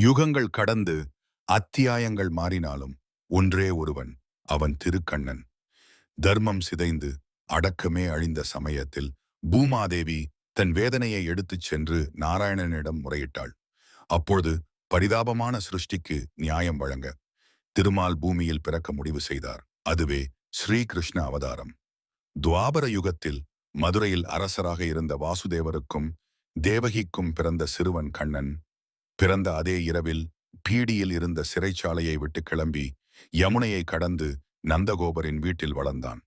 யுகங்கள் கடந்து அத்தியாயங்கள் மாறினாலும் ஒன்றே ஒருவன், அவன் திருக்கண்ணன். தர்மம் சிதைந்து அடக்கமே அழிந்த சமயத்தில் பூமாதேவி தன் வேதனையை எடுத்துச் சென்று நாராயணனிடம் முறையிட்டாள். அப்பொழுது பரிதாபமான சிருஷ்டிக்கு நியாயம் வழங்க திருமால் பூமியில் பிறக்க முடிவு செய்தார். அதுவே ஸ்ரீகிருஷ்ண அவதாரம். துவாபர யுகத்தில் மதுரையில் அரசராக இருந்த வாசுதேவருக்கும் தேவகிக்கும் பிறந்த சிறுவன் கண்ணன். பிறந்த அதே இரவில் பீடியில் இருந்த சிறைச்சாலையை விட்டு கிளம்பி யமுனையை கடந்து நந்தகோபரின் வீட்டில் வளர்ந்தான்.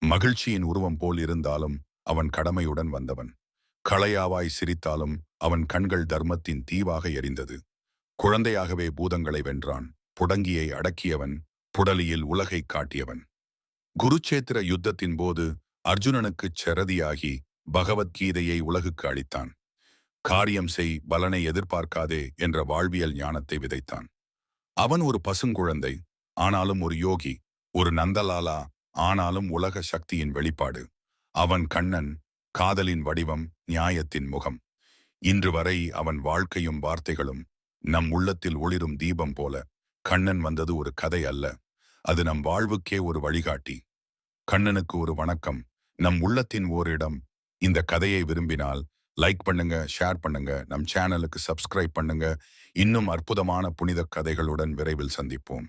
மகிழ்ச்சியின் உருவம் போல் இருந்தாலும் அவன் கடமையுடன் வந்தவன். களையாவாய் சிரித்தாலும் அவன் கண்கள் தர்மத்தின் தீவாக எரிந்தது. குழந்தையாகவே பூதங்களை வென்றான். புடங்கியை அடக்கியவன், புடலியில் உலகை காட்டியவன். குருச்சேத்திர யுத்தத்தின் போது அர்ஜுனனுக்குச் செரதியாகி பகவத்கீதையை உலகுக்கு அளித்தான். காரியம் செய், பலனை எதிர்பார்க்காதே என்ற வாழ்வியல் ஞானத்தை விதைத்தான். அவன் ஒரு பசுங்குழந்தை, ஆனாலும் ஒரு யோகி. ஒரு நந்தலாலா, ஆனாலும் உலக சக்தியின் வெளிப்பாடு. அவன் கண்ணன், காதலின் வடிவம், நியாயத்தின் முகம். இன்று வரை அவன் வாழ்க்கையும் வார்த்தைகளும் நம் உள்ளத்தில் ஒளிரும் தீபம் போல. கண்ணன் வந்தது ஒரு கதை அல்ல, அது நம் வாழ்வுக்கே ஒரு வழிகாட்டி. கண்ணனுக்கு ஒரு வணக்கம், நம் உள்ளத்தின் ஓரிடம். இந்த கதையை விரும்பினால் லைக் பண்ணுங்க, ஷேர் பண்ணுங்க, நம் சேனலுக்கு சப்ஸ்கிரைப் பண்ணுங்க. இன்னும் அற்புதமான புனித கதைகளுடன் விரைவில் சந்திப்போம்.